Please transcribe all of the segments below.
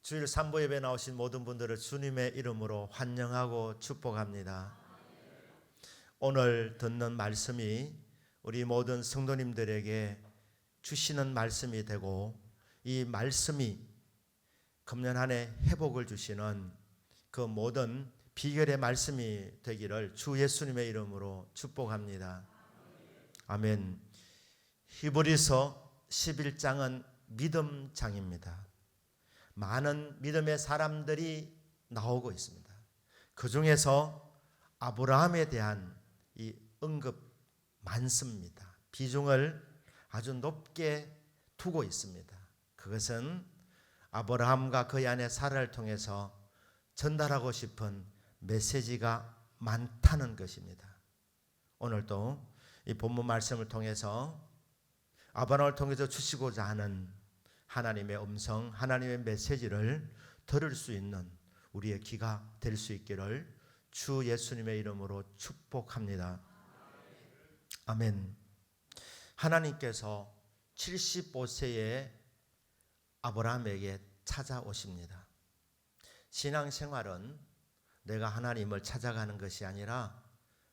주일 3부 예배 나오신 모든 분들을 주님의 이름으로 환영하고 축복합니다. 오늘 듣는 말씀이 우리 모든 성도님들에게 주시는 말씀이 되고, 이 말씀이 금년 한 해 회복을 주시는 그 모든 비결의 말씀이 되기를 주 예수님의 이름으로 축복합니다. 아멘. 히브리서 11장은 믿음장입니다. 많은 믿음의 사람들이 나오고 있습니다. 그 중에서 아브라함에 대한 이 언급 많습니다. 비중을 아주 높게 두고 있습니다. 그것은 아브라함과 그의 아내 사라를 통해서 전달하고 싶은 메시지가 많다는 것입니다. 오늘도 이 본문 말씀을 통해서 아브라함을 통해서 주시고자 하는 하나님의 음성, 하나님의 메시지를 들을 수 있는 우리의 귀가 될 수 있기를 주 예수님의 이름으로 축복합니다. 아멘. 하나님께서 75세의 아브라함에게 찾아오십니다. 신앙생활은 내가 하나님을 찾아가는 것이 아니라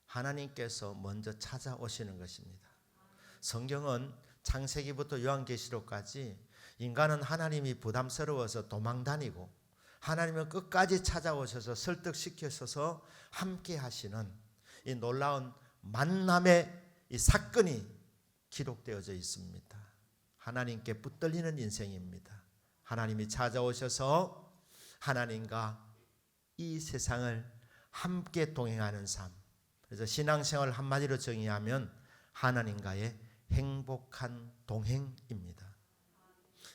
하나님께서 먼저 찾아오시는 것입니다. 성경은 창세기부터 요한계시록까지 인간은 하나님이 부담스러워서 도망다니고, 하나님은 끝까지 찾아오셔서 설득시켜서 함께 하시는 이 놀라운 만남의 이 사건이 기록되어져 있습니다. 하나님께 붙들리는 인생입니다. 하나님이 찾아오셔서 하나님과 이 세상을 함께 동행하는 삶. 그래서 신앙생활을 한마디로 정의하면 하나님과의 행복한 동행입니다.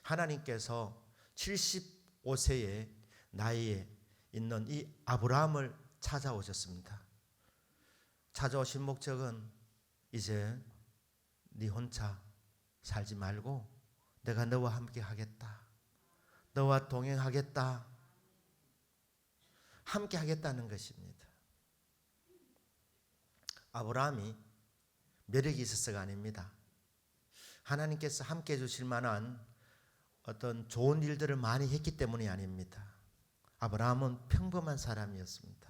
하나님께서 75세의 나이에 있는 이 아브라함을 찾아오셨습니다. 찾아오신 목적은 이제 네 혼자 살지 말고 내가 너와 함께 하겠다, 너와 동행하겠다, 함께 하겠다는 것입니다. 아브라함이 매력이 있어서가 아닙니다. 하나님께서 함께 해주실 만한 어떤 좋은 일들을 많이 했기 때문이 아닙니다. 아브라함은 평범한 사람이었습니다.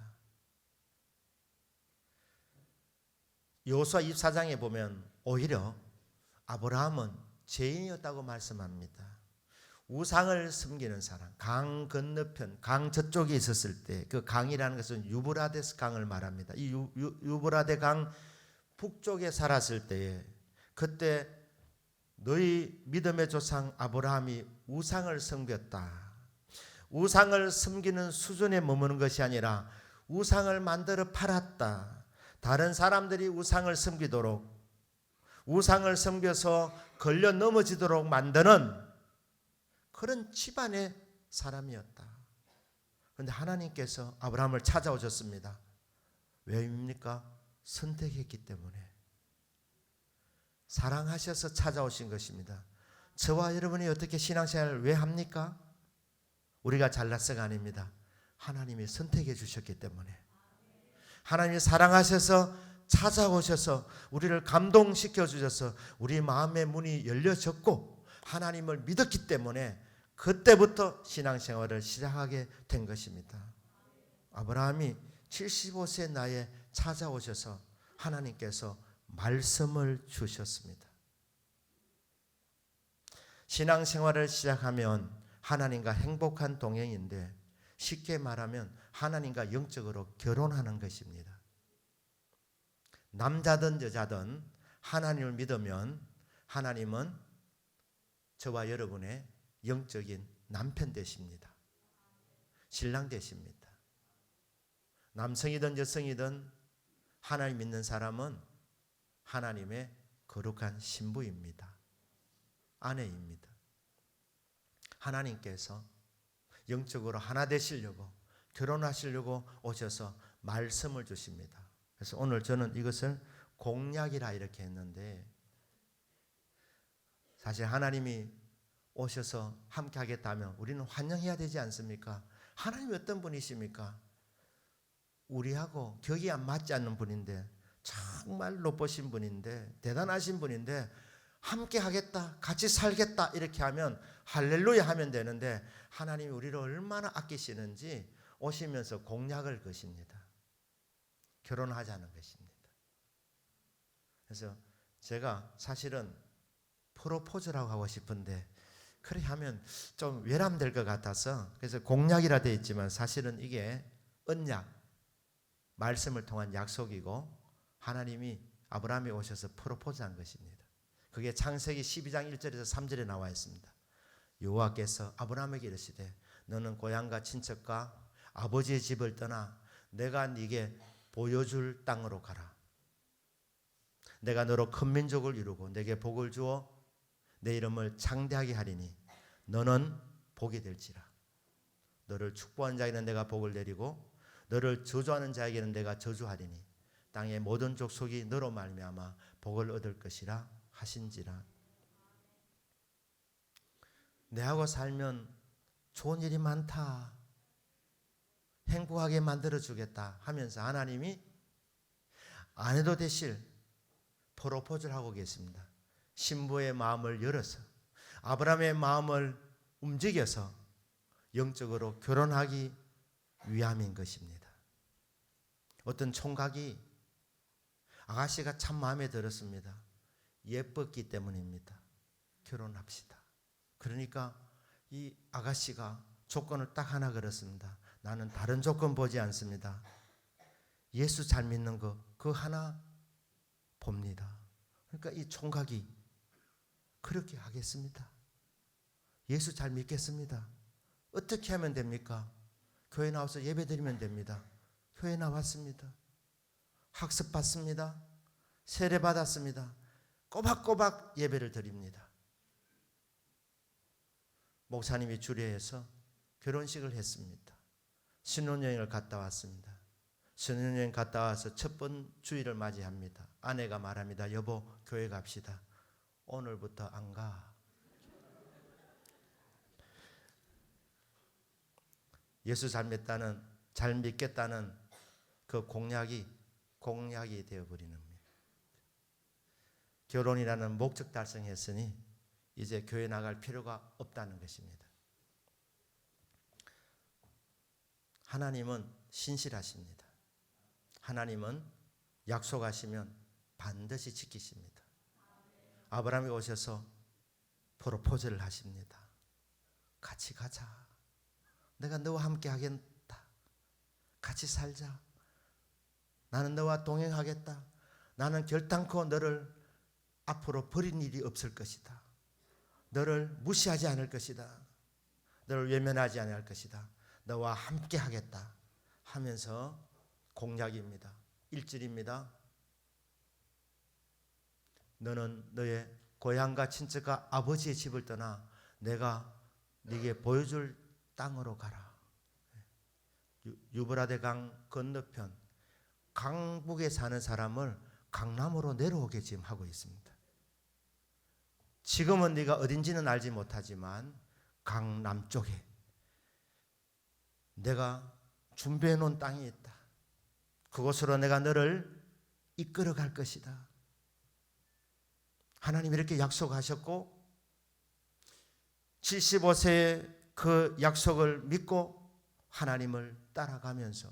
여호수아 24장에 보면 오히려 아브라함은 죄인이었다고 말씀합니다. 우상을 섬기는 사람, 강 건너편, 강 저쪽에 있었을 때, 그 강이라는 것은 유브라데스 강을 말합니다. 이 유브라데 강 북쪽에 살았을 때에, 그때 너희 믿음의 조상 아브라함이 우상을 섬겼다. 우상을 섬기는 수준에 머무는 것이 아니라 우상을 만들어 팔았다. 다른 사람들이 우상을 섬기도록, 우상을 섬겨서 걸려 넘어지도록 만드는 그런 집안의 사람이었다. 그런데 하나님께서 아브라함을 찾아오셨습니다. 왜입니까? 선택했기 때문에. 사랑하셔서 찾아오신 것입니다. 저와 여러분이 어떻게 신앙생활을 왜 합니까? 우리가 잘나서가 아닙니다. 하나님이 선택해 주셨기 때문에. 하나님이 사랑하셔서 찾아오셔서 우리를 감동시켜 주셔서 우리 마음의 문이 열려졌고 하나님을 믿었기 때문에 그때부터 신앙생활을 시작하게 된 것입니다. 아브라함이 75세 나이에 찾아오셔서 하나님께서 말씀을 주셨습니다. 신앙생활을 시작하면 하나님과 행복한 동행인데, 쉽게 말하면 하나님과 영적으로 결혼하는 것입니다. 남자든 여자든 하나님을 믿으면 하나님은 저와 여러분의 영적인 남편 되십니다. 신랑 되십니다. 남성이든 여성이든 하나님 믿는 사람은 하나님의 거룩한 신부입니다. 아내입니다. 하나님께서 영적으로 하나 되시려고, 결혼하시려고 오셔서 말씀을 주십니다. 그래서 오늘 저는 이것을 공약이라 이렇게 했는데, 사실 하나님이 오셔서 함께 하겠다면 우리는 환영해야 되지 않습니까? 하나님이 어떤 분이십니까? 우리하고 격이 안 맞지 않는 분인데, 정말 높으신 분인데, 대단하신 분인데 함께 하겠다, 같이 살겠다 이렇게 하면 할렐루야 하면 되는데 하나님이 우리를 얼마나 아끼시는지 오시면서 공약을 거십니다. 결혼하자는 것입니다. 그래서 제가 사실은 프로포즈라고 하고 싶은데 그렇게 하면 좀 외람될 것 같아서 그래서 공약이라 되어 있지만 사실은 이게 언약, 말씀을 통한 약속이고 하나님이 아브라함이 오셔서 프로포즈한 것입니다. 그게 창세기 12장 1절에서 3절에 나와 있습니다. 여호와께서 아브라함에게 이르시되 너는 고향과 친척과 아버지의 집을 떠나 내가 네게 보여줄 땅으로 가라. 내가 너로 큰 민족을 이루고 내게 복을 주어 내 이름을 창대하게 하리니 너는 복이 될지라. 너를 축복하는 자에게는 내가 복을 내리고 너를 저주하는 자에게는 내가 저주하리니 땅의 모든 족속이 너로 말미암아 복을 얻을 것이라 하신지라. 내하고 살면 좋은 일이 많다, 행복하게 만들어주겠다 하면서 하나님이 안 해도 되실 프로포즈를 하고 계십니다. 신부의 마음을 열어서 아브라함의 마음을 움직여서 영적으로 결혼하기 위함인 것입니다. 어떤 총각이 아가씨가 참 마음에 들었습니다. 예뻤기 때문입니다. 결혼합시다. 그러니까 이 아가씨가 조건을 딱 하나 걸었습니다. 나는 다른 조건 보지 않습니다. 예수 잘 믿는 거 그 하나 봅니다. 그러니까 이 총각이 그렇게 하겠습니다. 예수 잘 믿겠습니다. 어떻게 하면 됩니까? 교회 나와서 예배 드리면 됩니다. 교회 나왔습니다. 학습 받습니다. 세례 받았습니다. 꼬박꼬박 예배를 드립니다. 목사님이 주례해서 결혼식을 했습니다. 신혼여행을 갔다 왔습니다. 신혼여행 갔다 와서 첫 번 주일을 맞이합니다. 아내가 말합니다. 여보, 교회 갑시다. 오늘부터 안 가. 예수 잘 믿겠다는 그 공약이 되어버리는 거예요. 결혼이라는 목적 달성했으니 이제 교회 나갈 필요가 없다는 것입니다. 하나님은 신실하십니다. 하나님은 약속하시면 반드시 지키십니다. 아브라함이 오셔서 프로포즈를 하십니다. 같이 가자. 내가 너와 함께 하겠다. 같이 살자. 나는 너와 동행하겠다. 나는 결단코 너를 앞으로 버린 일이 없을 것이다. 너를 무시하지 않을 것이다. 너를 외면하지 않을 것이다. 너와 함께 하겠다 하면서 공약입니다. 1절입니다. 너는 너의 고향과 친척과 아버지의 집을 떠나 내가 네게 보여줄 땅으로 가라. 유브라데 강 건너편 강북에 사는 사람을 강남으로 내려오게 지금 하고 있습니다. 지금은 네가 어딘지는 알지 못하지만 강남 쪽에 내가 준비해 놓은 땅이 있다. 그곳으로 내가 너를 이끌어 갈 것이다. 하나님 이렇게 약속하셨고 75세의 그 약속을 믿고 하나님을 따라가면서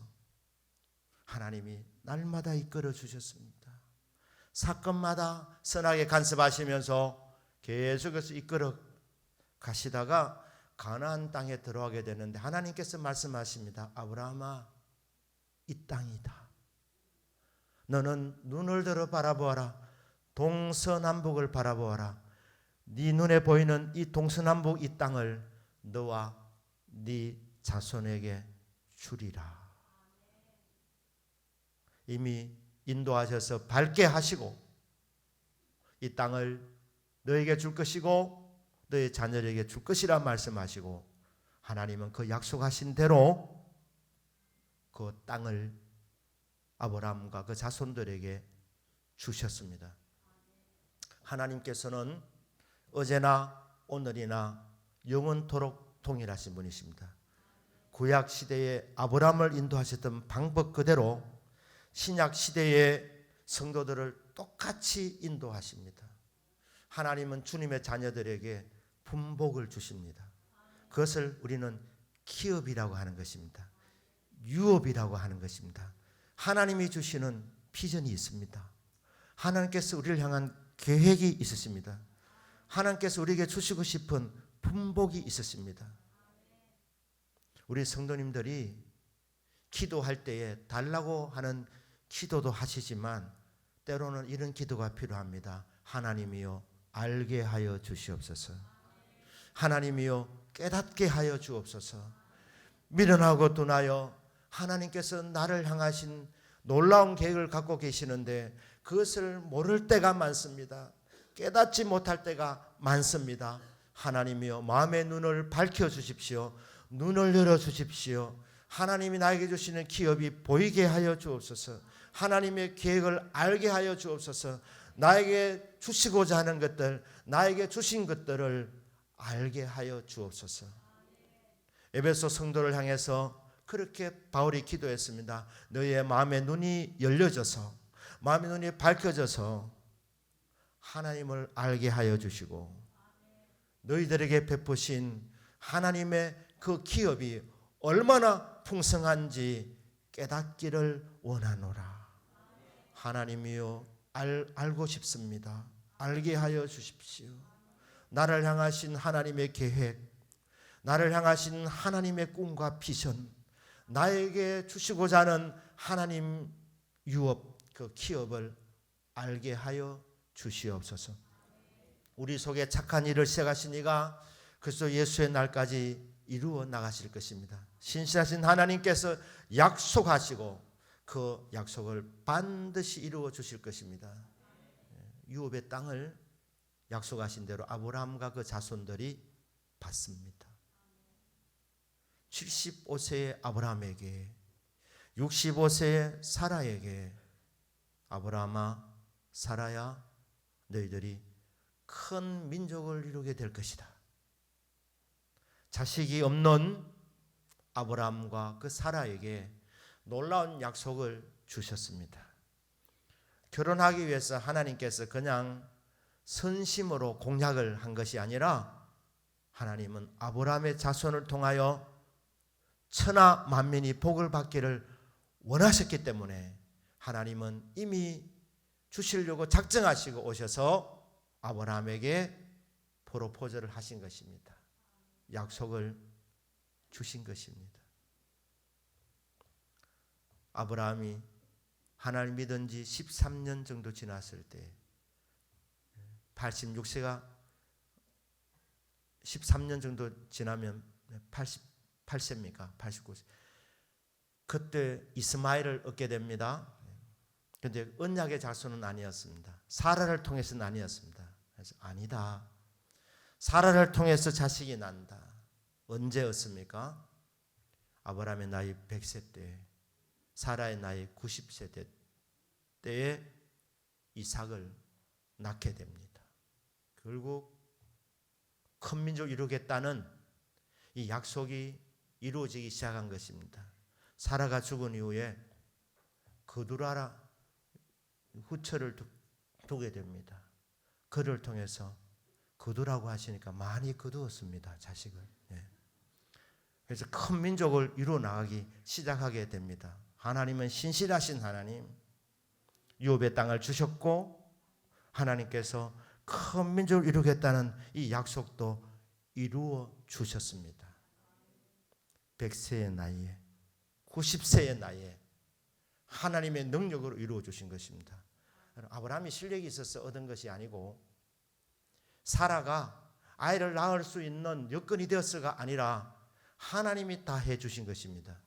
하나님이 날마다 이끌어 주셨습니다. 사건마다 선하게 간섭하시면서 계속해서 이끌어 가시다가 가나안 땅에 들어가게 되는데 하나님께서 말씀하십니다. 아브라함아, 이 땅이다. 너는 눈을 들어 바라보아라. 동서남북을 바라보아라. 네 눈에 보이는 이 동서남북 이 땅을 너와 네 자손에게 주리라. 이미 인도하셔서 밝게 하시고 이 땅을 너에게 줄 것이고 너의 자녀에게 줄 것이라 말씀하시고 하나님은 그 약속하신 대로 그 땅을 아브라함과 그 자손들에게 주셨습니다. 하나님께서는 어제나 오늘이나 영원토록 동일하신 분이십니다. 구약 시대에 아브라함을 인도하셨던 방법 그대로 신약 시대의 성도들을 똑같이 인도하십니다. 하나님은 주님의 자녀들에게 분복을 주십니다. 그것을 우리는 기업이라고 하는 것입니다. 유업이라고 하는 것입니다. 하나님이 주시는 비전이 있습니다. 하나님께서 우리를 향한 계획이 있으십니다. 하나님께서 우리에게 주시고 싶은 분복이 있으십니다. 우리 성도님들이 기도할 때에 달라고 하는 기도도 하시지만 때로는 이런 기도가 필요합니다. 하나님이여 알게 하여 주시옵소서. 하나님이여 깨닫게 하여 주옵소서. 미련하고 둔하여 하나님께서 나를 향하신 놀라운 계획을 갖고 계시는데 그것을 모를 때가 많습니다. 깨닫지 못할 때가 많습니다. 하나님이여 마음의 눈을 밝혀 주십시오. 눈을 열어 주십시오. 하나님이 나에게 주시는 기업이 보이게 하여 주옵소서. 하나님의 계획을 알게 하여 주옵소서. 나에게 주시고자 하는 것들, 나에게 주신 것들을 알게 하여 주옵소서. 에베소 성도를 향해서 그렇게 바울이 기도했습니다. 너희의 마음의 눈이 열려져서, 마음의 눈이 밝혀져서 하나님을 알게 하여 주시고 너희들에게 베푸신 하나님의 그 기업이 얼마나 풍성한지 깨닫기를 원하노라. 하나님이여 알고 싶습니다. 알게 하여 주십시오. 나를 향하신 하나님의 계획, 나를 향하신 하나님의 꿈과 비전, 나에게 주시고자 하는 하나님 유업, 그 기업을 알게 하여 주시옵소서. 우리 속에 착한 일을 시작하신 이가 그리스도 예수의 날까지 이루어 나가실 것입니다. 신실하신 하나님께서 약속하시고 그 약속을 반드시 이루어 주실 것입니다. 유업의 땅을 약속하신 대로 아브라함과 그 자손들이 받습니다. 75세의 아브라함에게, 65세의 사라에게 아브라함아 사라야 너희들이 큰 민족을 이루게 될 것이다. 자식이 없는 아브라함과 그 사라에게 놀라운 약속을 주셨습니다. 결혼하기 위해서 하나님께서 그냥 선심으로 공약을 한 것이 아니라 하나님은 아브라함의 자손을 통하여 천하 만민이 복을 받기를 원하셨기 때문에 하나님은 이미 주시려고 작정하시고 오셔서 아브라함에게 프로포즈를 하신 것입니다. 약속을 주신 것입니다. 아브라함이 하나님 믿은 지 13년 정도 지났을 때 86세가 13년 정도 지나면 88세입니까? 89세. 그때 이스마엘을 얻게 됩니다. 그런데 언약의 자손은 아니었습니다. 사라를 통해서는 아니었습니다. 그래서 아니다. 사라를 통해서 자식이 난다. 언제 얻습니까? 아브라함의 나이 100세 때, 사라의 나이 90세 때에 이삭을 낳게 됩니다. 결국 큰 민족을 이루겠다는 이 약속이 이루어지기 시작한 것입니다. 사라가 죽은 이후에 거두라라 후처를 두게 됩니다. 그를 통해서 거두라고 하시니까 많이 거두었습니다. 자식을. 그래서 큰 민족을 이루어 나가기 시작하게 됩니다. 하나님은 신실하신 하나님, 유업의 땅을 주셨고 하나님께서 큰 민족을 이루겠다는 이 약속도 이루어 주셨습니다. 100세의 나이에, 90세의 나이에 하나님의 능력으로 이루어 주신 것입니다. 아브라함이 실력이 있어서 얻은 것이 아니고 사라가 아이를 낳을 수 있는 여건이 되었어가 아니라 하나님이 다 해주신 것입니다.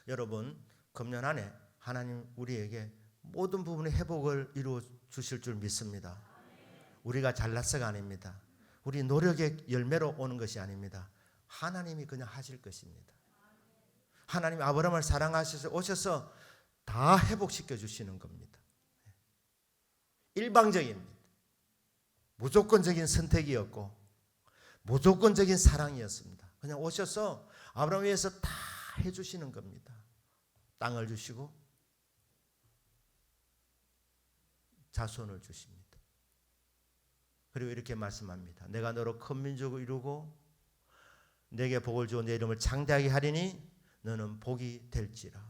여러분, 금년 안에 하나님 우리에게 모든 부분의 회복을 이루어 주실 줄 믿습니다. 우리가 잘났어가 아닙니다. 우리 노력의 열매로 오는 것이 아닙니다. 하나님이 그냥 하실 것입니다. 하나님이 아브라함을 사랑하셔서 오셔서 다 회복시켜 주시는 겁니다. 일방적입니다. 무조건적인 선택이었고 무조건적인 사랑이었습니다. 그냥 오셔서 아브라함을 위해서 다 해주시는 겁니다. 땅을 주시고 자손을 주십니다. 그리고 이렇게 말씀합니다. 내가 너로 큰 민족을 이루고 내게 복을 주어 내 이름을 창대하게 하리니 너는 복이 될지라.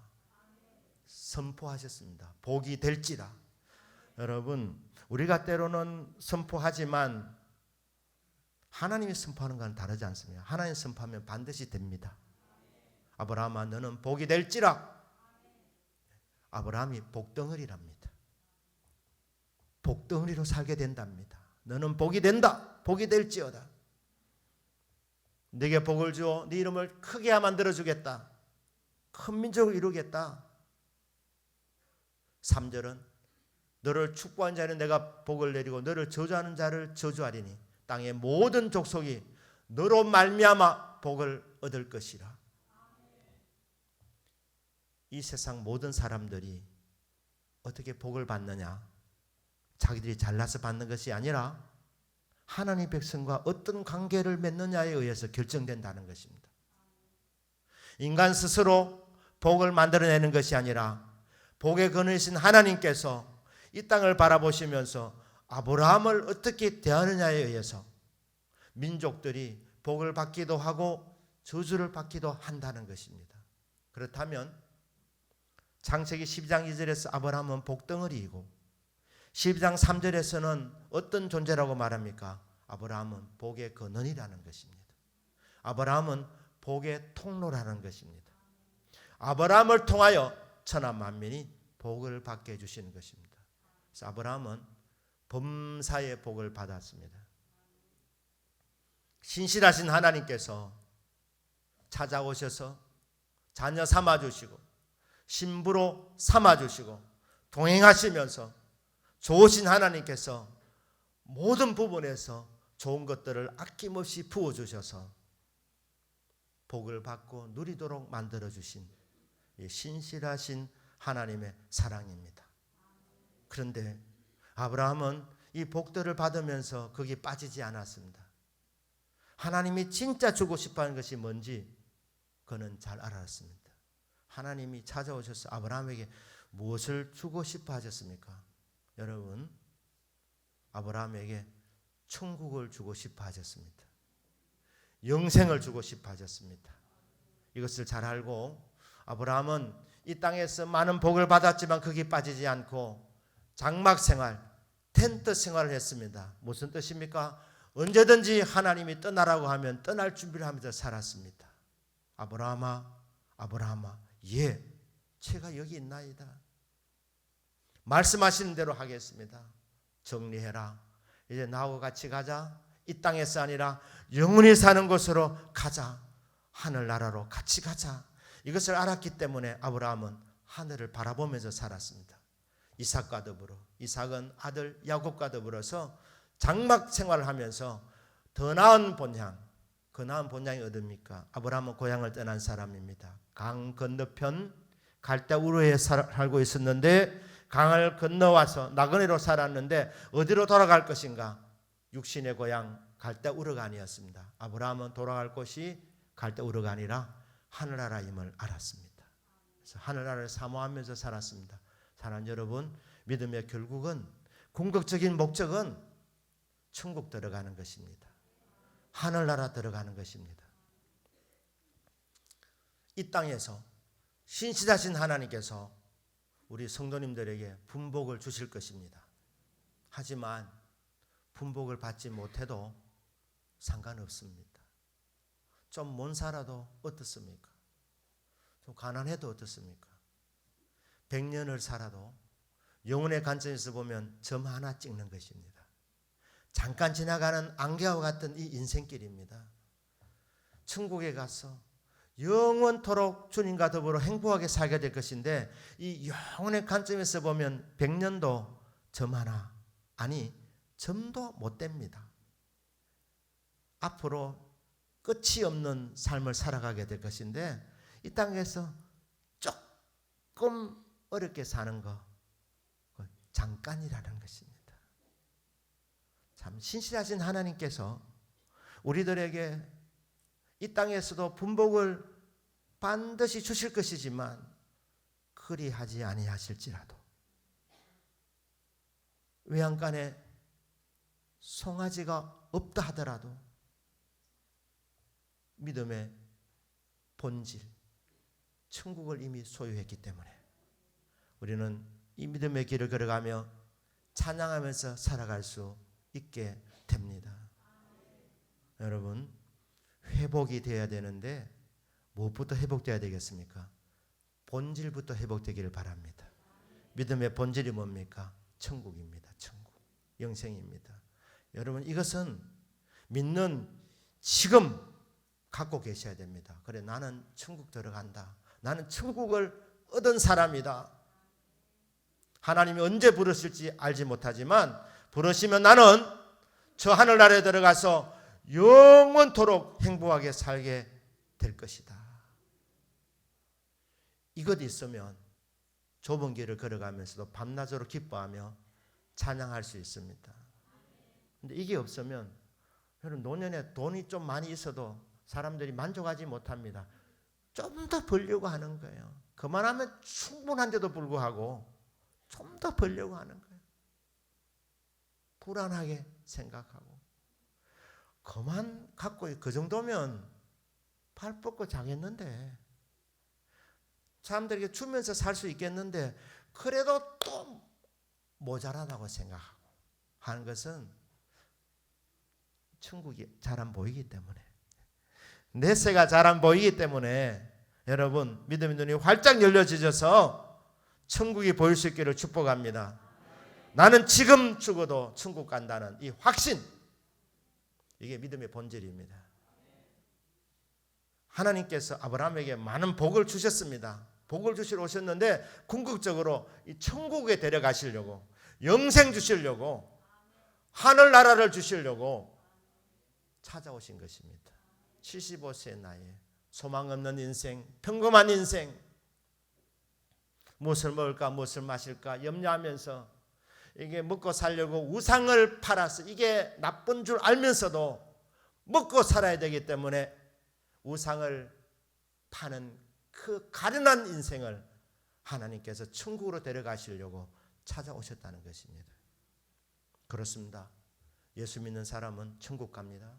선포하셨습니다. 복이 될지라. 여러분, 우리가 때로는 선포하지만 하나님이 선포하는 건 다르지 않습니다. 하나님 선포하면 반드시 됩니다. 아브라함아 너는 복이 될지라. 아브라함이 복덩어리랍니다. 복덩어리로 살게 된답니다. 너는 복이 된다. 복이 될지어다. 네게 복을 주어 네 이름을 크게 만들어 주겠다. 큰 민족을 이루겠다. 3절은 너를 축복한 자는 내가 복을 내리고 너를 저주하는 자를 저주하리니 땅의 모든 족속이 너로 말미암아 복을 얻을 것이라. 이 세상 모든 사람들이 어떻게 복을 받느냐? 자기들이 잘나서 받는 것이 아니라 하나님 백성과 어떤 관계를 맺느냐에 의해서 결정된다는 것입니다. 인간 스스로 복을 만들어내는 것이 아니라 복의 근원이신 하나님께서 이 땅을 바라보시면서 아브라함을 어떻게 대하느냐에 의해서 민족들이 복을 받기도 하고 저주를 받기도 한다는 것입니다. 그렇다면 창세기 12장 2절에서 아브라함은 복덩어리이고 12장 3절에서는 어떤 존재라고 말합니까? 아브라함은 복의 근원이라는 것입니다. 아브라함은 복의 통로라는 것입니다. 아브라함을 통하여 천하 만민이 복을 받게 해주시는 것입니다. 그래서 아브라함은 범사의 복을 받았습니다. 신실하신 하나님께서 찾아오셔서 자녀 삼아주시고 신부로 삼아주시고 동행하시면서 좋으신 하나님께서 모든 부분에서 좋은 것들을 아낌없이 부어주셔서 복을 받고 누리도록 만들어주신 신실하신 하나님의 사랑입니다. 그런데 아브라함은 이 복들을 받으면서 거기에 빠지지 않았습니다. 하나님이 진짜 주고 싶어하는 것이 뭔지 그는 잘 알았습니다. 하나님이 찾아오셔서 아브라함에게 무엇을 주고 싶어 하셨습니까? 여러분, 아브라함에게 천국을 주고 싶어 하셨습니다. 영생을 주고 싶어 하셨습니다. 이것을 잘 알고 아브라함은 이 땅에서 많은 복을 받았지만 거기에 빠지지 않고 장막 생활, 텐트 생활을 했습니다. 무슨 뜻입니까? 언제든지 하나님이 떠나라고 하면 떠날 준비를 하면서 살았습니다. 아브라함아, 아브라함아, 예, 제가 여기 있나이다. 말씀하시는 대로 하겠습니다. 정리해라. 이제 나하고 같이 가자. 이 땅에서 아니라 영원히 사는 곳으로 가자. 하늘나라로 같이 가자. 이것을 알았기 때문에 아브라함은 하늘을 바라보면서 살았습니다. 이삭과 더불어, 이삭은 아들 야곱과 더불어서 장막 생활을 하면서 더 나은 본향, 그 나은 본향이 어딥니까? 아브라함은 고향을 떠난 사람입니다. 강 건너편 갈대 우르에 살고 있었는데 강을 건너와서 나그네로 살았는데 어디로 돌아갈 것인가? 육신의 고향 갈대 우르가 아니었습니다. 아브라함은 돌아갈 곳이 갈대 우르가 아니라 하늘나라임을 알았습니다. 그래서 하늘나라를 사모하면서 살았습니다. 사랑하는 여러분, 믿음의 결국은 궁극적인 목적은 천국 들어가는 것입니다. 하늘나라 들어가는 것입니다. 이 땅에서 신실하신 하나님께서 우리 성도님들에게 분복을 주실 것입니다. 하지만 분복을 받지 못해도 상관없습니다. 좀 못 살아도 어떻습니까? 좀 가난해도 어떻습니까? 100년을 살아도 영혼의 관점에서 보면 점 하나 찍는 것입니다. 잠깐 지나가는 안개와 같은 이 인생길입니다. 천국에 가서 영원토록 주님과 더불어 행복하게 살게 될 것인데 이 영혼의 관점에서 보면 100년도 점 하나, 아니 점도 못 됩니다. 앞으로 끝이 없는 삶을 살아가게 될 것인데 이 땅에서 조금 어렵게 사는 거 잠깐이라는 것입니다. 참 신실하신 하나님께서 우리들에게 이 땅에서도 분복을 반드시 주실 것이지만 그리하지 아니하실지라도 외양간에 송아지가 없다 하더라도 믿음의 본질, 천국을 이미 소유했기 때문에 우리는 이 믿음의 길을 걸어가며 찬양하면서 살아갈 수 있게 됩니다. 여러분, 회복이 되어야 되는데 무엇부터 회복되어야 되겠습니까? 본질부터 회복되기를 바랍니다. 믿음의 본질이 뭡니까? 천국입니다. 천국, 영생입니다. 여러분, 이것은 믿는 지금 갖고 계셔야 됩니다. 그래, 나는 천국 들어간다. 나는 천국을 얻은 사람이다. 하나님이 언제 부르실지 알지 못하지만 부르시면 나는 저 하늘나라에 들어가서 영원토록 행복하게 살게 될 것이다. 이것 있으면 좁은 길을 걸어가면서도 밤낮으로 기뻐하며 찬양할 수 있습니다. 근데 이게 없으면 여러분, 노년에 돈이 좀 많이 있어도 사람들이 만족하지 못합니다. 좀 더 벌려고 하는 거예요. 그만하면 충분한데도 불구하고 좀 더 벌려고 하는 거예요. 불안하게 생각하고. 그만 갖고 그 정도면 발 뻗고 자겠는데, 사람들에게 주면서 살 수 있겠는데, 그래도 또 모자라다고 생각하고 하는 것은 천국이 잘 안 보이기 때문에, 내세가 잘 안 보이기 때문에 여러분, 믿음의 눈이 활짝 열려지셔서 천국이 보일 수 있기를 축복합니다. 나는 지금 죽어도 천국 간다는 이 확신, 이게 믿음의 본질입니다. 하나님께서 아브라함에게 많은 복을 주셨습니다. 복을 주시러 오셨는데 궁극적으로 이 천국에 데려가시려고, 영생 주시려고, 하늘나라를 주시려고 찾아오신 것입니다. 75세의 나이에 소망 없는 인생, 평범한 인생, 무엇을 먹을까 무엇을 마실까 염려하면서 이게 먹고 살려고 우상을 팔아서 이게 나쁜 줄 알면서도 먹고 살아야 되기 때문에 우상을 파는 그 가련한 인생을 하나님께서 천국으로 데려가시려고 찾아오셨다는 것입니다. 그렇습니다. 예수 믿는 사람은 천국 갑니다.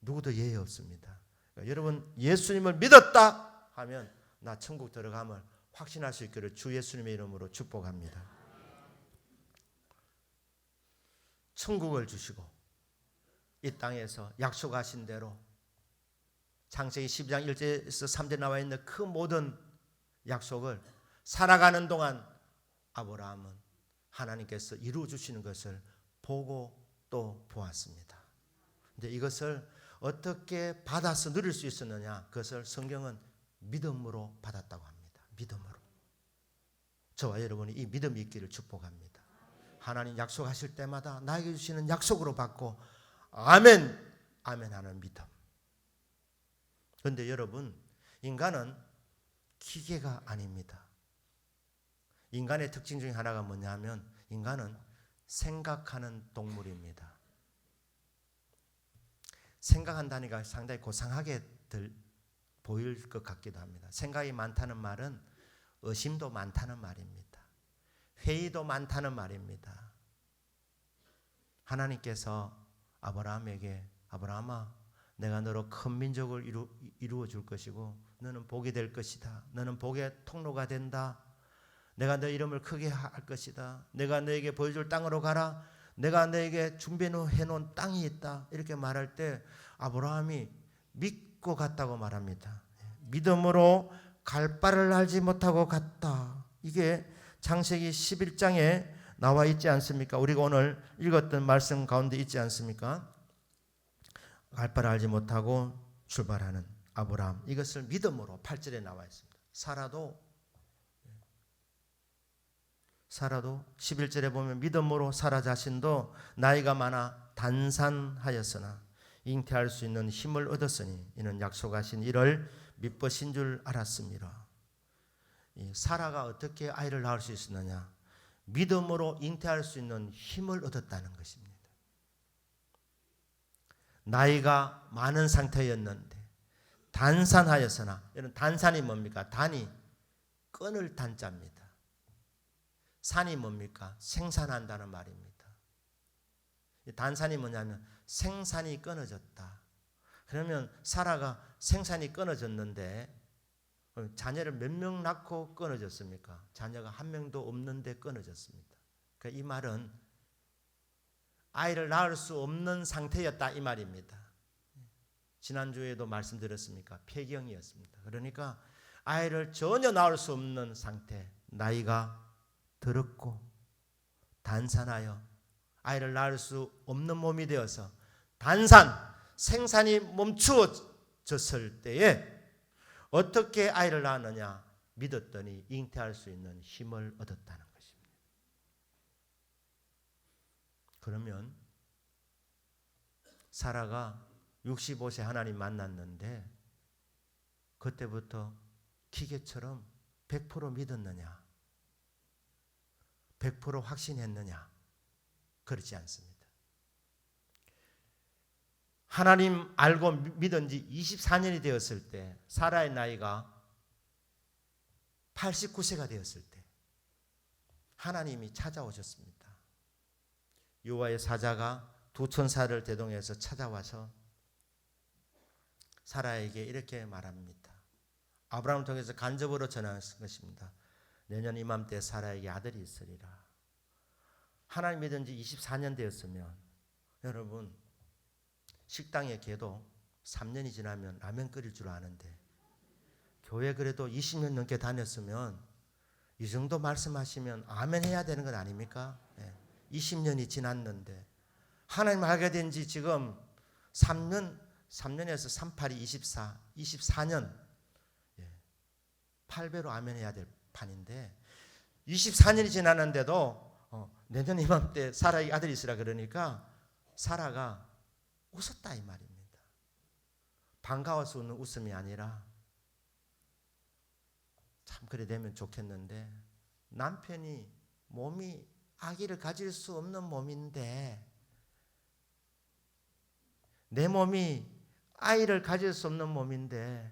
누구도 예외 없습니다. 그러니까 여러분, 예수님을 믿었다 하면 나 천국 들어감을 확신할 수 있기를 주 예수님의 이름으로 축복합니다. 천국을 주시고 이 땅에서 약속하신 대로 창세기 12장 1절에서 3절에 나와 있는 그 모든 약속을 살아가는 동안 아브라함은 하나님께서 이루어 주시는 것을 보고 또 보았습니다. 근데 이것을 어떻게 받아서 누릴 수 있었느냐? 그것을 성경은 믿음으로 받았다고 합니다. 믿음으로. 저와 여러분이 이 믿음이 있기를 축복합니다. 하나님 약속하실 때마다 나에게 주시는 약속으로 받고 아멘, 아멘 하는 믿음. 그런데 여러분, 인간은 기계가 아닙니다. 인간의 특징 중에 하나가 뭐냐면 인간은 생각하는 동물입니다. 생각한다니까 상당히 고상하게 보일 것 같기도 합니다. 생각이 많다는 말은 의심도 많다는 말입니다. 회의도 많다는 말입니다. 하나님께서 아브라함에게 아브라함아, 내가 너로 큰 민족을 이루어 줄 것이고 너는 복이 될 것이다. 너는 복의 통로가 된다. 내가 너 이름을 크게 할 것이다. 내가 너에게 보여줄 땅으로 가라. 내가 너에게 준비해 놓은 땅이 있다. 이렇게 말할 때 아브라함이 믿고 갔다고 말합니다. 믿음으로 갈 바를 알지 못하고 갔다. 이게 창세기 11장에 나와 있지 않습니까? 우리가 오늘 읽었던 말씀 가운데 있지 않습니까? 갈 바를 알지 못하고 출발하는 아브라함. 이것을 믿음으로 8절에 나와 있습니다. 사라도 11절에 보면 믿음으로 사라 자신도 나이가 많아 단산하였으나 잉태할 수 있는 힘을 얻었으니 이는 약속하신 이를 믿으신 줄 알았습니다. 사라가 어떻게 아이를 낳을 수 있었느냐? 믿음으로 잉태할 수 있는 힘을 얻었다는 것입니다. 나이가 많은 상태였는데 단산하였으나, 이런 단산이 뭡니까? 단이 끊을 단자입니다. 산이 뭡니까? 생산한다는 말입니다. 단산이 뭐냐면 생산이 끊어졌다. 그러면 사라가 생산이 끊어졌는데 자녀를 몇 명 낳고 끊어졌습니까? 자녀가 한 명도 없는데 끊어졌습니다. 그러니까 이 말은 아이를 낳을 수 없는 상태였다 이 말입니다. 지난주에도 말씀드렸습니까? 폐경이었습니다. 그러니까 아이를 전혀 낳을 수 없는 상태, 나이가 들었고 단산하여 아이를 낳을 수 없는 몸이 되어서 단산, 생산이 멈추어졌을 때에 어떻게 아이를 낳았느냐? 믿었더니 잉태할 수 있는 힘을 얻었다는 것입니다. 그러면 사라가 65세 하나님 만났는데 그때부터 기계처럼 100% 믿었느냐? 100% 확신했느냐? 그렇지 않습니다. 하나님 알고 믿은 지 24년이 되었을 때 사라의 나이가 89세가 되었을 때 하나님이 찾아오셨습니다. 여호와의 사자가 두 천사를 대동해서 찾아와서 사라에게 이렇게 말합니다. 아브라함을 통해서 간접으로 전하는 것입니다. 내년 이맘때 사라에게 아들이 있으리라. 하나님 믿은 지 24년 되었으면 여러분 식당에 개도 3년이 지나면 라면 끓일 줄 아는데 교회 그래도 20년 넘게 다녔으면 이 정도 말씀하시면 아멘 해야 되는 건 아닙니까? 20년이 지났는데 하나님 알게 된 지 지금 3년에서 38이 24, 24년 8배로 아멘 해야 될 판인데 24년이 지났는데도 내년 이맘때 사라의 아들이 있으라 그러니까 사라가 웃었다 이 말입니다. 반가워서 웃는 웃음이 아니라 참 그래 되면 좋겠는데 남편이 몸이 아기를 가질 수 없는 몸인데 내 몸이 아이를 가질 수 없는 몸인데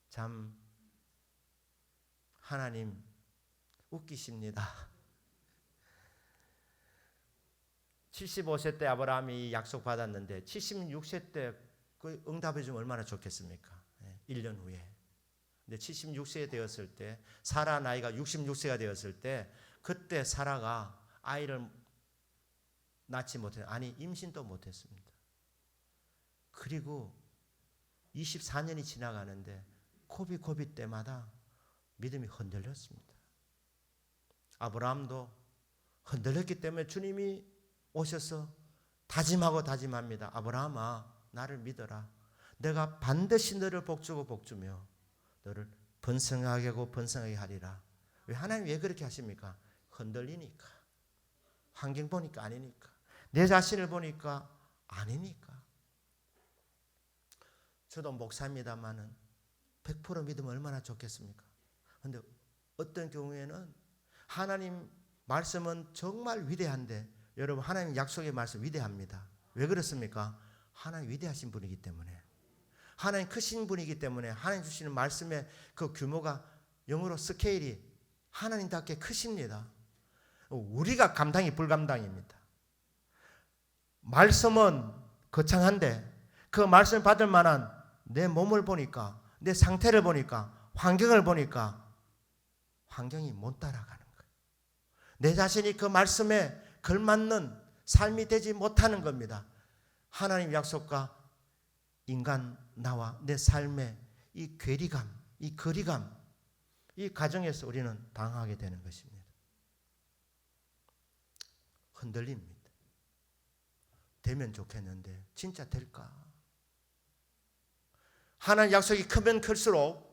참 하나님 웃기십니다. 75세 때 아브라함이 약속받았는데 76세 때 그 응답해 주면 얼마나 좋겠습니까? 1년 후에. 근데 76세 되었을 때 사라 나이가 66세가 되었을 때 그때 사라가 아이를 낳지 못했 아니 임신도 못했습니다. 그리고 24년이 지나가는데 코비 때마다 믿음이 흔들렸습니다. 아브라함도 흔들렸기 때문에 주님이 오셔서 다짐합니다. 아브라함아 나를 믿어라. 내가 반드시 너를 복주고 복주며 너를 번성하게 하고 번성하게 하리라. 왜 하나님 왜 그렇게 하십니까? 흔들리니까. 환경 보니까 아니니까. 내 자신을 보니까 아니니까. 저도 목사입니다마는 100% 믿으면 얼마나 좋겠습니까? 그런데 어떤 경우에는 하나님 말씀은 정말 위대한데 여러분 하나님 약속의 말씀 위대합니다. 왜 그렇습니까? 하나님 위대하신 분이기 때문에 하나님 크신 분이기 때문에 하나님 주시는 말씀의 그 규모가 영어로 스케일이 하나님답게 크십니다. 우리가 감당이 불감당입니다. 말씀은 거창한데 그 말씀을 받을 만한 내 몸을 보니까 내 상태를 보니까 환경을 보니까 환경이 못 따라가는 거예요. 내 자신이 그 말씀에 걸맞는 삶이 되지 못하는 겁니다. 하나님 약속과 인간 나와 내 삶의 이 괴리감, 이 거리감, 이 과정에서 우리는 당하게 되는 것입니다. 흔들립니다. 되면 좋겠는데 진짜 될까? 하나님 약속이 크면 클수록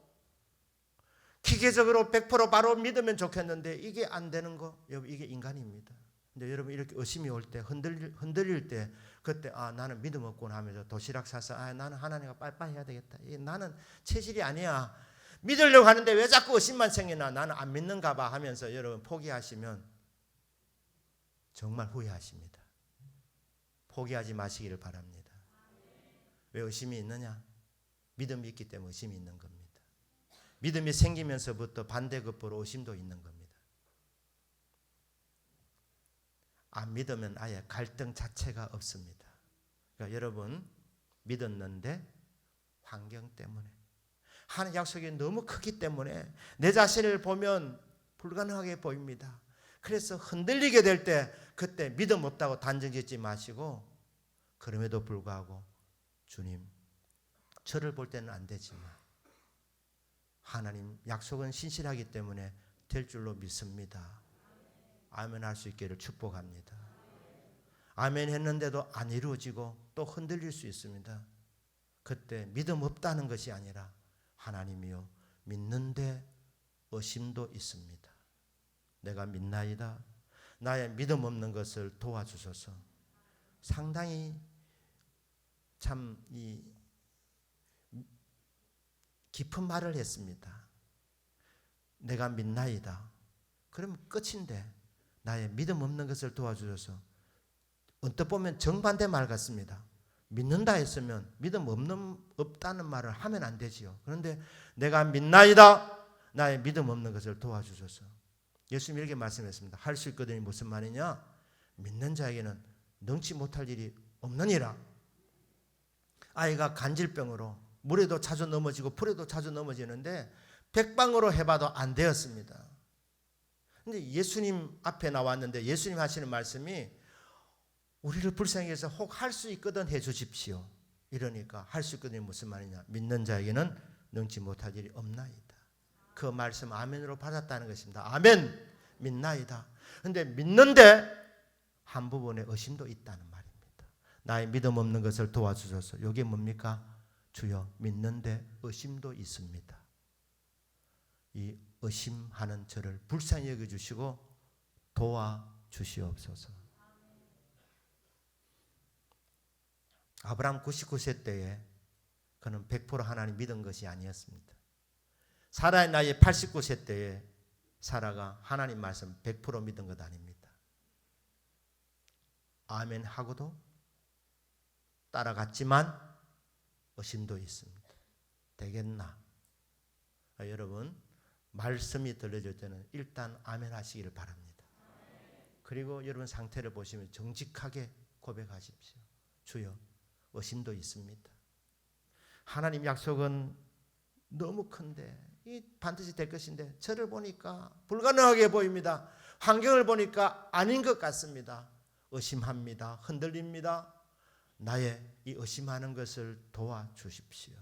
기계적으로 100% 바로 믿으면 좋겠는데 이게 안 되는 거, 여러분 이게 인간입니다. 근데 여러분 이렇게 의심이 올 때 흔들릴 때 그때 나는 믿음 없구나 하면서 도시락 사서 나는 하나님과 빠이빠이 해야 되겠다. 나는 체질이 아니야. 믿으려고 하는데 왜 자꾸 의심만 생기나 나는 안 믿는가 봐 하면서 여러분 포기하시면 정말 후회하십니다. 포기하지 마시기를 바랍니다. 왜 의심이 있느냐? 믿음이 있기 때문에 의심이 있는 겁니다. 믿음이 생기면서부터 반대급부로 의심도 있는 겁니다. 안 믿으면 아예 갈등 자체가 없습니다. 그러니까 여러분 믿었는데 환경 때문에 하나님 약속이 너무 크기 때문에 내 자신을 보면 불가능하게 보입니다. 그래서 흔들리게 될 때 그때 믿음 없다고 단정 짓지 마시고 그럼에도 불구하고 주님 저를 볼 때는 안 되지만 하나님 약속은 신실하기 때문에 될 줄로 믿습니다. 아멘 할 수 있기를 축복합니다. 아멘 했는데도 안 이루어지고 또 흔들릴 수 있습니다. 그때 믿음 없다는 것이 아니라 하나님이여 믿는데 의심도 있습니다. 내가 믿나이다. 나의 믿음 없는 것을 도와주소서. 상당히 참 깊은 말을 했습니다. 내가 믿나이다. 그러면 끝인데 나의 믿음 없는 것을 도와주셔서 언뜻 보면 정반대 말 같습니다. 믿는다 했으면 믿음 없다는 말을 하면 안 되지요. 그런데 내가 믿나이다. 나의 믿음 없는 것을 도와주셔서. 예수님이 이렇게 말씀했습니다. 할 수 있거든요. 무슨 말이냐? 믿는 자에게는 능치 못할 일이 없느니라. 아이가 간질병으로 물에도 자주 넘어지고 풀에도 자주 넘어지는데 백방으로 해봐도 안 되었습니다. 근데 예수님 앞에 나왔는데 예수님 하시는 말씀이 우리를 불쌍히 해서 혹 할 수 있거든 해 주십시오. 이러니까 할 수 있거든요. 무슨 말이냐? 믿는 자에게는 능치 못할 일이 없나이다. 그 말씀 아멘으로 받았다는 것입니다. 아멘. 믿나이다. 근데 믿는데 한 부분에 의심도 있다는 말입니다. 나의 믿음 없는 것을 도와주셔서. 이게 뭡니까? 주여 믿는데 의심도 있습니다. 이 의심하는 저를 불쌍히 여겨주시고 도와주시옵소서. 아브라함 99세 때에 그는 100% 하나님 믿은 것이 아니었습니다. 사라의 나이 89세 때에 사라가 하나님 말씀 100% 믿은 것 아닙니다. 아멘 하고도 따라갔지만 의심도 있습니다. 되겠나? 여러분 말씀이 들려질 때는 일단 아멘 하시기를 바랍니다. 그리고 여러분 상태를 보시면 정직하게 고백하십시오. 주여 의심도 있습니다. 하나님 약속은 너무 큰데 이 반드시 될 것인데 저를 보니까 불가능하게 보입니다. 환경을 보니까 아닌 것 같습니다. 의심합니다. 흔들립니다. 나의 이 의심하는 것을 도와주십시오.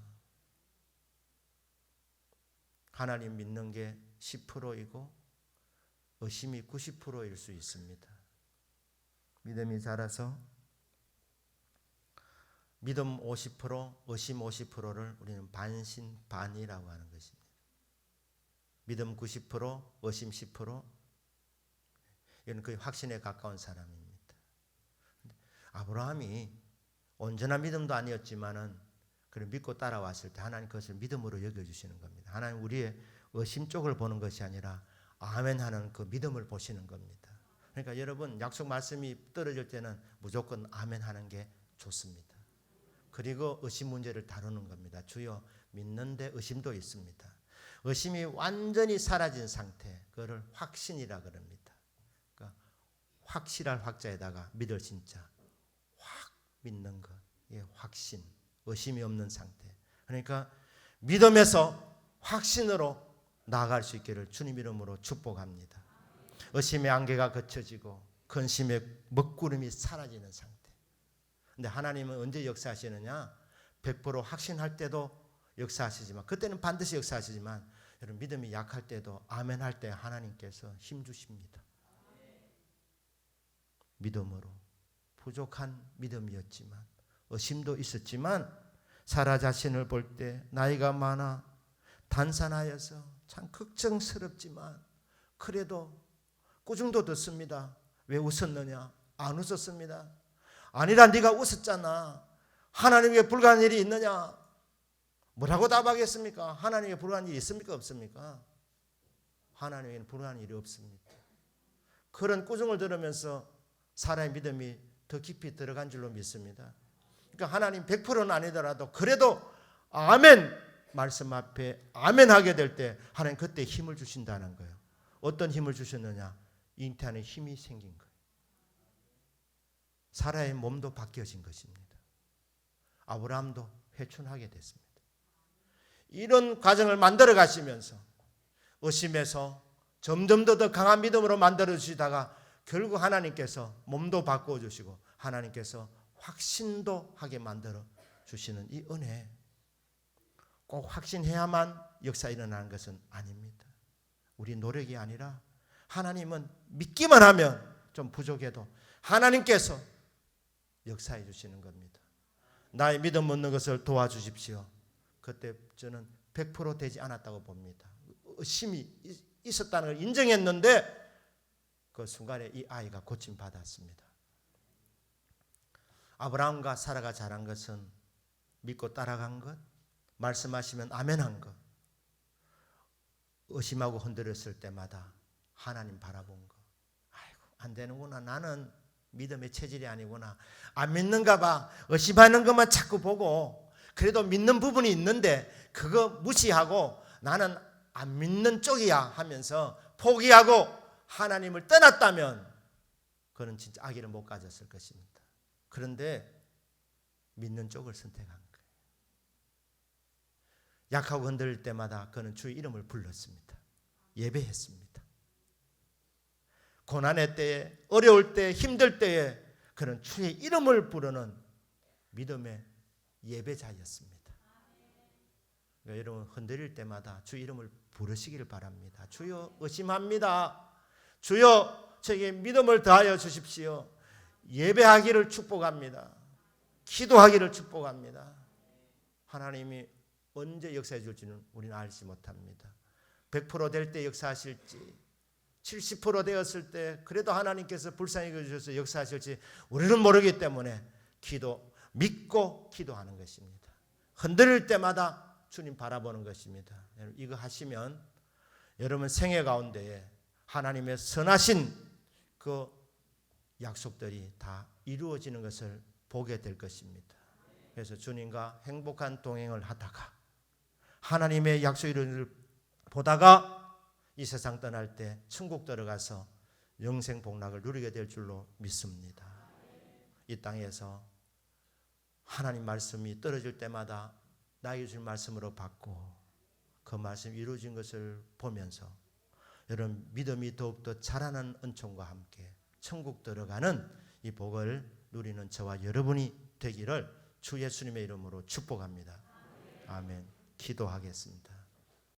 하나님 믿는 게 10%이고 의심이 90%일 수 있습니다. 믿음이 자라서 믿음 50%, 의심 50%를 우리는 반신반의라고 하는 것입니다. 믿음 90%, 의심 10%. 이건 거의 확신에 가까운 사람입니다. 아브라함이 온전한 믿음도 아니었지만은 그를 믿고 따라왔을 때 하나님 그것을 믿음으로 여겨주시는 겁니다. 하나님 우리의 의심 쪽을 보는 것이 아니라 아멘하는 그 믿음을 보시는 겁니다. 그러니까 여러분 약속 말씀이 떨어질 때는 무조건 아멘하는 게 좋습니다. 그리고 의심 문제를 다루는 겁니다. 주여 믿는데 의심도 있습니다. 의심이 완전히 사라진 상태, 그거를 확신이라 그럽니다. 그러니까 확실할 확자에다가 믿을 진짜, 확 믿는 것, 예, 확신, 의심이 없는 상태. 그러니까 믿음에서 확신으로 나아갈 수 있기를 주님 이름으로 축복합니다. 의심의 안개가 걷혀지고 근심의 먹구름이 사라지는 상태. 근데 하나님은 언제 역사하시느냐? 100% 확신할 때도 역사하시지만 그때는 반드시 역사하시지만 여러분 믿음이 약할 때도 아멘 할 때 하나님께서 힘 주십니다. 믿음으로 부족한 믿음이었지만 의심도 있었지만 사라 자신을 볼 때 나이가 많아 단산하여서 참 걱정스럽지만 그래도 꾸중도 듣습니다. 왜 웃었느냐? 안 웃었습니다. 아니라 네가 웃었잖아. 하나님께 불가한 일이 있느냐? 뭐라고 답하겠습니까? 하나님께 불가한 일이 있습니까? 없습니까? 하나님에게는 불가한 일이 없습니다. 그런 꾸중을 들으면서 사람의 믿음이 더 깊이 들어간 줄로 믿습니다. 그러니까 하나님 100%는 아니더라도 그래도 아멘 말씀 앞에 아멘 하게 될 때 하나님 그때 힘을 주신다는 거예요. 어떤 힘을 주셨느냐? 잉태하는 힘이 생긴 거예요. 사라의 몸도 바뀌어진 것입니다. 아브라함도 회춘하게 됐습니다. 이런 과정을 만들어 가시면서 의심에서 점점 더 강한 믿음으로 만들어 주시다가 결국 하나님께서 몸도 바꾸어 주시고 하나님께서 확신도 하게 만들어 주시는 이 은혜, 꼭 확신해야만 역사 일어나는 것은 아닙니다. 우리 노력이 아니라 하나님은 믿기만 하면 좀 부족해도 하나님께서 역사해 주시는 겁니다. 나의 믿음 없는 것을 도와주십시오. 그때 저는 100% 되지 않았다고 봅니다. 의심이 있었다는 걸 인정했는데 그 순간에 이 아이가 고침받았습니다. 아브라함과 사라가 잘한 것은 믿고 따라간 것, 말씀하시면 아멘한 것, 의심하고 흔들었을 때마다 하나님 바라본 것. 아이고, 안 되는구나. 나는 믿음의 체질이 아니구나. 안 믿는가 봐. 의심하는 것만 자꾸 보고 그래도 믿는 부분이 있는데 그거 무시하고 나는 안 믿는 쪽이야 하면서 포기하고 하나님을 떠났다면 그는 진짜 아기를 못 가졌을 것입니다. 그런데 믿는 쪽을 선택한 거예요. 약하고 흔들릴 때마다 그는 주의 이름을 불렀습니다. 예배했습니다. 고난의 때에, 어려울 때, 힘들 때에 그는 주의 이름을 부르는 믿음의 예배자였습니다. 그러니까 여러분 흔들릴 때마다 주의 이름을 부르시기를 바랍니다. 주여 의심합니다. 주여 저에게 믿음을 더하여 주십시오. 예배하기를 축복합니다. 기도하기를 축복합니다. 하나님이 언제 역사해 줄지는 우리는 알지 못합니다. 100% 될 때 역사하실지 70% 되었을 때 그래도 하나님께서 불쌍히 여겨주셔서 역사하실지 우리는 모르기 때문에 믿고 기도하는 것입니다. 흔들릴 때마다 주님 바라보는 것입니다. 이거 하시면 여러분 생애 가운데에 하나님의 선하신 그 약속들이 다 이루어지는 것을 보게 될 것입니다. 그래서 주님과 행복한 동행을 하다가 하나님의 약속 이루어지는 보다가 이 세상 떠날 때 천국 들어가서 영생 복락을 누리게 될 줄로 믿습니다. 이 땅에서 하나님 말씀이 떨어질 때마다 나에게 준 말씀으로 받고 그 말씀 이루어진 것을 보면서 여러분 믿음이 더욱더 자라는 은총과 함께 천국 들어가는 이 복을 누리는 저와 여러분이 되기를 주 예수님의 이름으로 축복합니다. 아멘. 기도하겠습니다.